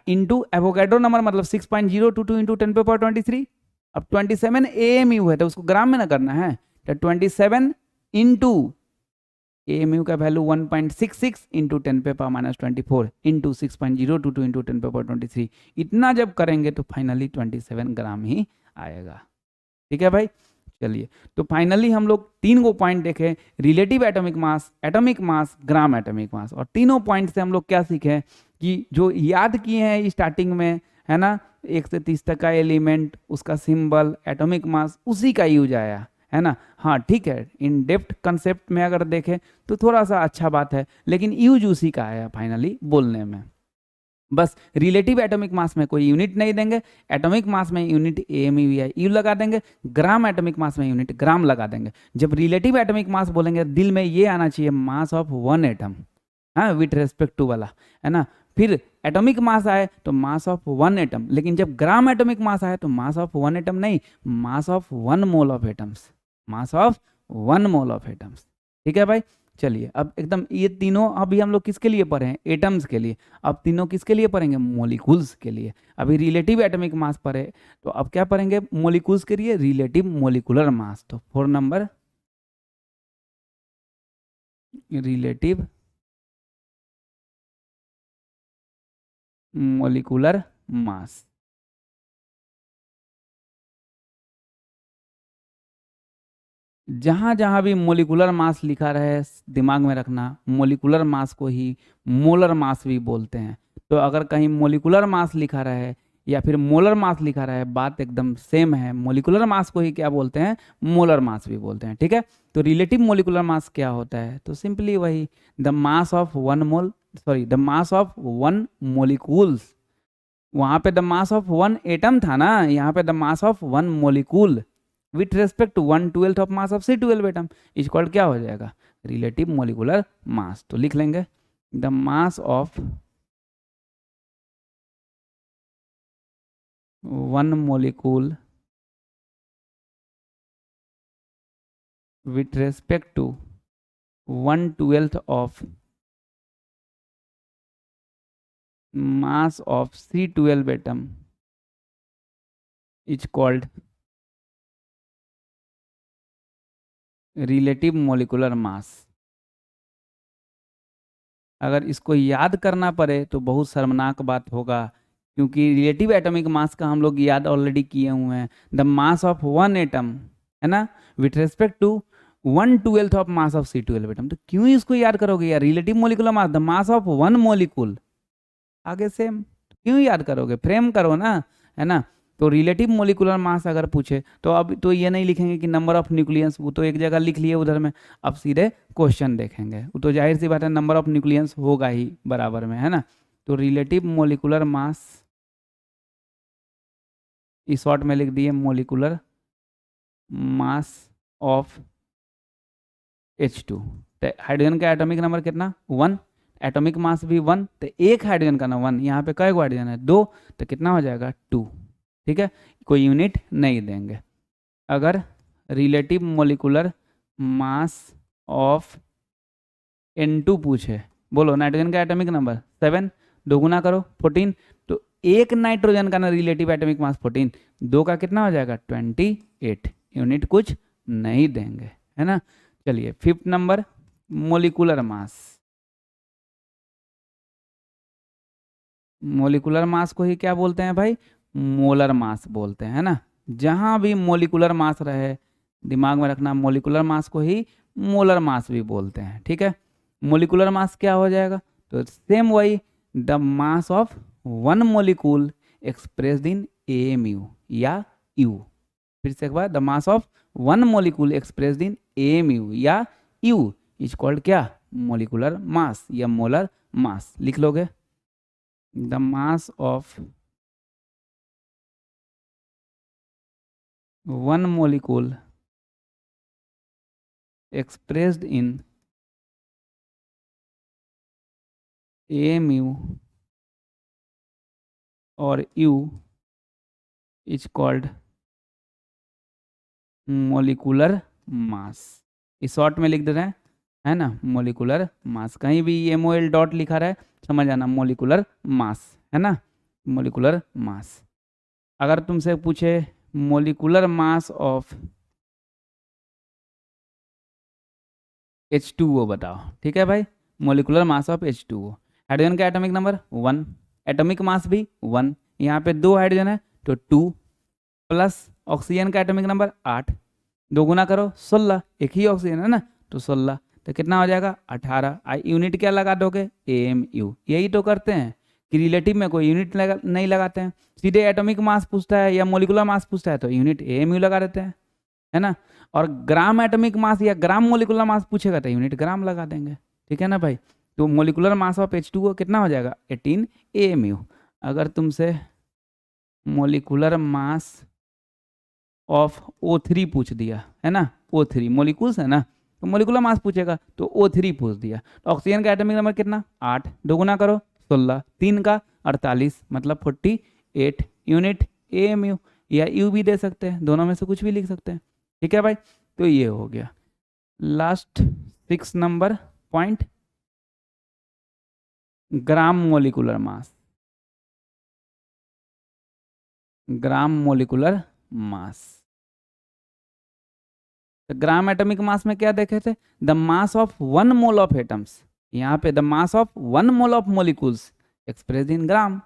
इंटू एवोगैड्रो नंबर मतलब 6.022 इंटू 10⁻23। अब 27 AMU है तो उसको ग्राम में ना करना है, तो 27 इंटू AMU का वैल्यू 1.66 इंटू 10⁻24 इंटू 6.022 इंटू 10⁻23, इतना जब करेंगे तो फाइनली 27 ग्राम ही आएगा। ठीक है भाई, चलिए तो फाइनली हम लोग 3 को पॉइंट देखे, relative atomic mass, gram atomic मास, और तीनों पॉइंट से हम लोग क्या सीखे कि जो याद किए हैं स्टार्टिंग में, है ना, 1 से 30 तक का एलिमेंट, उसका सिंबल, एटॉमिक मास, उसी का यूज आया, है ना। हाँ ठीक है, इन डेप्थ कंसेप्ट में अगर देखें तो थोड़ा सा अच्छा बात है, लेकिन यूज उसी का आया फाइनली बोलने में। बस रिलेटिव एटॉमिक मास में कोई यूनिट नहीं देंगे, एटॉमिक मास में यूनिट AMU या यू लगा देंगे, ग्राम एटॉमिक मास में यूनिट ग्राम लगा देंगे। जब रिलेटिव एटॉमिक मास बोलेंगे दिल में ये आना चाहिए मास ऑफ 1 एटम, हाँ विथ रेस्पेक्ट टू वाला, है ना। फिर एटॉमिक मास आए तो मास ऑफ 1 एटम, लेकिन जब ग्राम एटॉमिक मास आए तो मास ऑफ 1 एटम नहीं, मास of 1 mole of atoms, mass of 1 mole of atoms. ठीक है भाई, चलिए अब एकदम ये तीनों अभी हम लोग किसके लिए पढ़े हैं, एटम्स के लिए। अब तीनों किसके लिए पढ़ेंगे, मोलिकुल्स के लिए। अभी रिलेटिव एटॉमिक मास पढ़े, तो अब क्या पढ़ेंगे, मोलिकुल्स के लिए रिलेटिव मोलिकुलर मास। तो 4 नंबर रिलेटिव मोलिकुलर मास। जहाँ जहाँ भी मोलिकुलर मास लिखा रहे दिमाग में रखना, मोलिकुलर मास को ही मोलर मास भी बोलते हैं। तो अगर कहीं मोलिकुलर मास लिखा रहे या फिर मोलर मास लिखा रहे, बात एकदम सेम है, मोलिकुलर मास को ही क्या बोलते हैं, मोलर मास भी बोलते हैं। ठीक है, तो रिलेटिव मोलिकुलर मास क्या होता है, तो सिंपली वही the mass of 1 mole, sorry the mass of 1 मोलिकूल्स। वहां पे द मास ऑफ 1 एटम था ना, यहाँ पे the mass of 1 molecule with respect to 1/12 of mass of C12 atom is called क्या हो जाएगा, रिलेटिव मोलिकुलर मास। तो लिख लेंगे the mass of 1 molecule with respect to 1/12 of mass of C12 atom is called relative molecular mass। अगर इसको याद करना पड़े तो बहुत शर्मनाक बात होगा, क्योंकि रिलेटिव एटॉमिक मास का हम लोग याद ऑलरेडी किए हुए हैं। The mass of one atom, है ना, with respect to 1/12 of mass of C12 atom. तो क्यों इसको याद करोगे यार? Relative molecular mass, the mass of one molecule, आगे सेम, क्यों याद करोगे? फ्रेम करो ना, है ना। तो रिलेटिव मोलिकुलर मास अगर पूछे तो अब तो ये नहीं लिखेंगे कि नंबर ऑफ न्यूक्लियंस, वो तो एक जगह लिख लिए उधर में। अब सीधे क्वेश्चन देखेंगे, वो तो जाहिर सी बात है नंबर ऑफ न्यूक्लियंस होगा ही बराबर में, है ना। तो रिलेटिव मोलिकुलर मास, इस शॉर्ट में लिख दिए मोलिकुलर मास ऑफ H2। तो हाइड्रोजन का एटॉमिक नंबर कितना? 1, एटॉमिक मास भी 1, तो एक हाइड्रोजन का ना 1, यहाँ पे कई हाइड्रोजन है? 2, तो कितना हो जाएगा? 2। ठीक है, कोई यूनिट नहीं देंगे। अगर relative molecular mass of N2 पूछे, बोलो नाइट्रोजन का एटॉमिक नंबर 7, दो गुना करो 14, तो एक नाइट्रोजन का ना रिलेटिव एटॉमिक मास 14, दो का कितना हो जाएगा? 28, यूनिट कुछ नहीं देंगे, है ना। चलिए 5th number, molecular mass. Molecular मास को ही क्या बोलते हैं भाई? मोलर मास बोलते हैं, है ना। जहां भी मोलिकुलर मास रहे, दिमाग में रखना, मोलिकुलर मास को ही मोलर मास भी बोलते हैं, ठीक है। मोलिकुलर मास क्या हो जाएगा? तो सेम वही, the mass of one molecule expressed in AMU या U। फिर से एक बार, the mass of one molecule expressed in AMU या U इज कॉल्ड क्या? मोलिकुलर मास या मोलर मास। लिख लोगे, the mass of one molecule expressed in AMU or U is called molecular mass. इस शॉर्ट में लिख दे रहे हैं, है ना, मोलिकुलर मास। कहीं भी MOL डॉट लिखा रहा है समझ आना, मोलिकुलर मास, है ना, मोलिकुलर मास। अगर तुमसे पूछे मोलिकुलर मास ऑफ H2O बताओ, ठीक है भाई, molecular mass of H2O। Hydrogen का एटॉमिक नंबर 1, एटॉमिक मास भी 1, यहाँ पे 2 हाइड्रोजन है तो 2, प्लस ऑक्सीजन का एटॉमिक नंबर 8, दो गुना करो 16, एक ही ऑक्सीजन है ना, तो 16, तो कितना हो जाएगा? 18। यूनिट क्या लगा दोगे? AMU। यही तो करते हैं कि रिलेटिव में कोई यूनिट नहीं लगाते हैं, सीधे एटॉमिक मास पूछता है या मोलिकुलर मास पूछता है तो यूनिट AMU लगा देते हैं, है ना। और ग्राम एटॉमिक मास या ग्राम मोलिकुलर मास पूछेगा तो यूनिट ग्राम लगा देंगे, ठीक है ना भाई। तो मोलिकुलर मास ऑफ H2O कितना हो जाएगा? 18 AMU। अगर तुमसे मोलिकुलर मास ऑफ O3 पूछ दिया, है ना, O3 मोलिकुल्स है ना, तो मोलिकुलर मास पूछेगा तो O3 पूछ दिया। तो ऑक्सीजन का एटॉमिक नंबर कितना? 8, दो गुना करो 16, 3 का 48, मतलब 48, यूनिट AMU या U भी दे सकते हैं, दोनों में से कुछ भी लिख सकते हैं, ठीक है भाई। तो ये हो गया लास्ट 6 नंबर पॉइंट, ग्राम molecular mass. Gram molecular mass, तो ग्राम एटॉमिक मास में क्या देखे थे? The mass of one mole of atoms, यहाँ पे the mass of one mole of molecules express in gram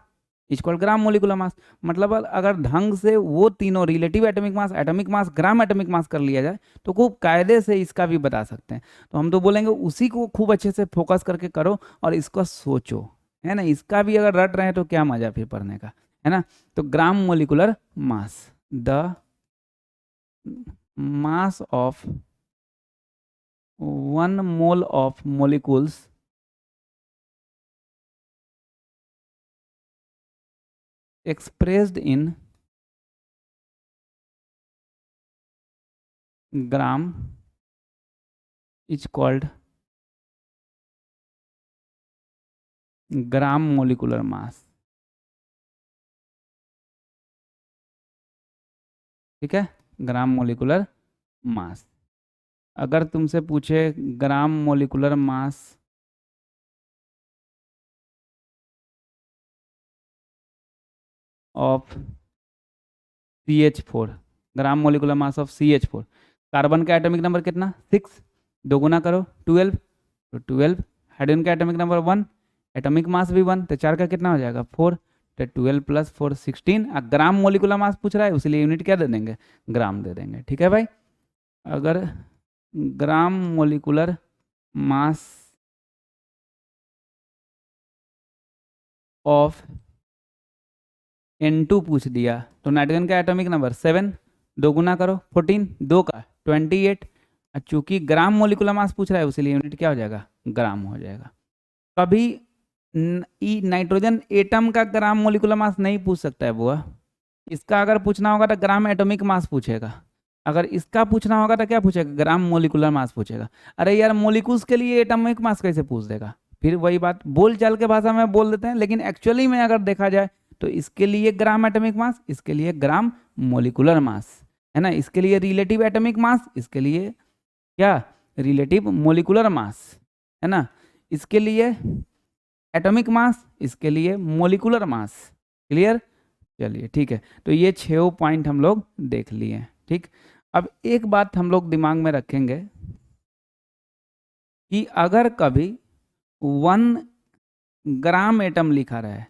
is called gram molecular मास। मतलब अगर ढंग से वो तीनों relative atomic mass, gram atomic मास कर लिया जाए तो खूब कायदे से इसका भी बता सकते हैं। तो हम तो बोलेंगे उसी को खूब अच्छे से फोकस करके करो और इसको सोचो, है ना। इसका भी अगर रट रहे हैं तो क्या मजा फिर पढ़ने का, है ना। तो ग्राम molecular mass, the mass of 1 mole of molecules expressed in gram is called gram molecular मास, ठीक है, ग्राम मोलिकुलर मास। अगर तुमसे पूछे ग्राम molecular mass of CH4, gram molecular mass of CH4, carbon का एटॉमिक नंबर कितना? 6, दो गुना करो 12, तो 12 हाइड्रोजन का एटॉमिक नंबर 1, एटॉमिक मास भी 1, तो 4 का कितना हो जाएगा 4, तो 12 + 4 16। ग्राम मोलिकुलर मास पूछ रहा है, उसलिए यूनिट क्या दे देंगे, ग्राम दे देंगे। ठीक है भाई, अगर ग्राम मोलिकुलर मास ऑफ N2 पूछ दिया तो नाइट्रोजन का एटॉमिक नंबर 7, 2 गुना करो 14, 2 का 28। चूंकि ग्राम मोलिकुलर मास पूछ रहा है उसलिए यूनिट क्या हो जाएगा, ग्राम हो जाएगा। कभी नाइट्रोजन एटम का ग्राम मोलिकुलर मास नहीं पूछ सकता है बुआ, इसका अगर पूछना होगा तो ग्राम एटॉमिक मास पूछेगा, अगर इसका पूछना होगा तो क्या पूछेगा, ग्राम मोलिकुलर मास पूछेगा। अरे यार मोलिकुल्स के लिए एटॉमिक मास कैसे पूछ देगा, फिर वही बात बोल चाल के भाषा में बोल देते हैं, लेकिन एक्चुअली में अगर देखा जाए तो इसके लिए ग्राम एटॉमिक मास, इसके लिए ग्राम मोलिकुलर मास, है ना, इसके लिए रिलेटिव एटॉमिक मास, इसके लिए क्या रिलेटिव मोलिकुलर मास, है ना, इसके लिए एटॉमिक मास, इसके लिए मोलिकुलर मास। क्लियर, चलिए ठीक है, तो ये 6 पॉइंट हम लोग देख लिए। ठीक, अब एक बात हम लोग दिमाग में रखेंगे कि अगर कभी 1 ग्राम एटम लिखा रहा है,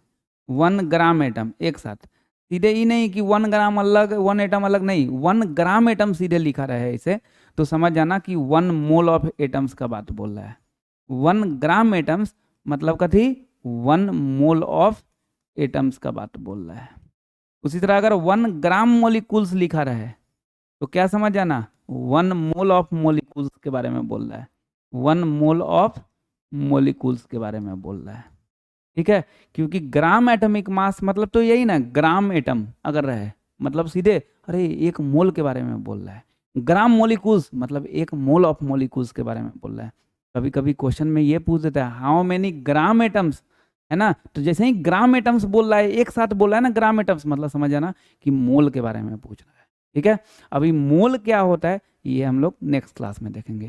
1 ग्राम एटम एक साथ, सीधे ही नहीं कि 1 ग्राम अलग 1 एटम अलग, नहीं 1 ग्राम एटम सीधे लिखा रहा है इसे, तो समझ जाना कि 1 मोल ऑफ एटम्स का बात बोल रहा है। 1 ग्राम एटम्स मतलब कथी, 1 मोल ऑफ एटम्स का बात बोल रहा है। उसी तरह अगर 1 ग्राम मोलिकुल्स लिखा रहा है तो क्या समझ जाना, 1 मोल ऑफ मोलिकुल्स के बारे में बोल रहा है, 1 मोल ऑफ मोलिकुल्स के बारे में बोल रहा है। ठीक है, क्योंकि ग्राम एटॉमिक मास मतलब तो यही ना, ग्राम एटम अगर रहे मतलब सीधे अरे 1 मोल के बारे में बोल रहा है, ग्राम मोलिकुल्स मतलब 1 मोल ऑफ मोलिकुल्स के बारे में बोल रहा है। कभी कभी क्वेश्चन में ये पूछ देता है हाउ मेनी ग्राम एटम्स, है ना, तो जैसे ही ग्राम एटम्स बोल रहा है एक साथ बोल रहा है ना ग्राम एटम्स, मतलब समझ जाना कि मोल के बारे में पूछ रहा है। ठीक है, अभी मोल क्या होता है ये हम लोग नेक्स्ट क्लास में देखेंगे।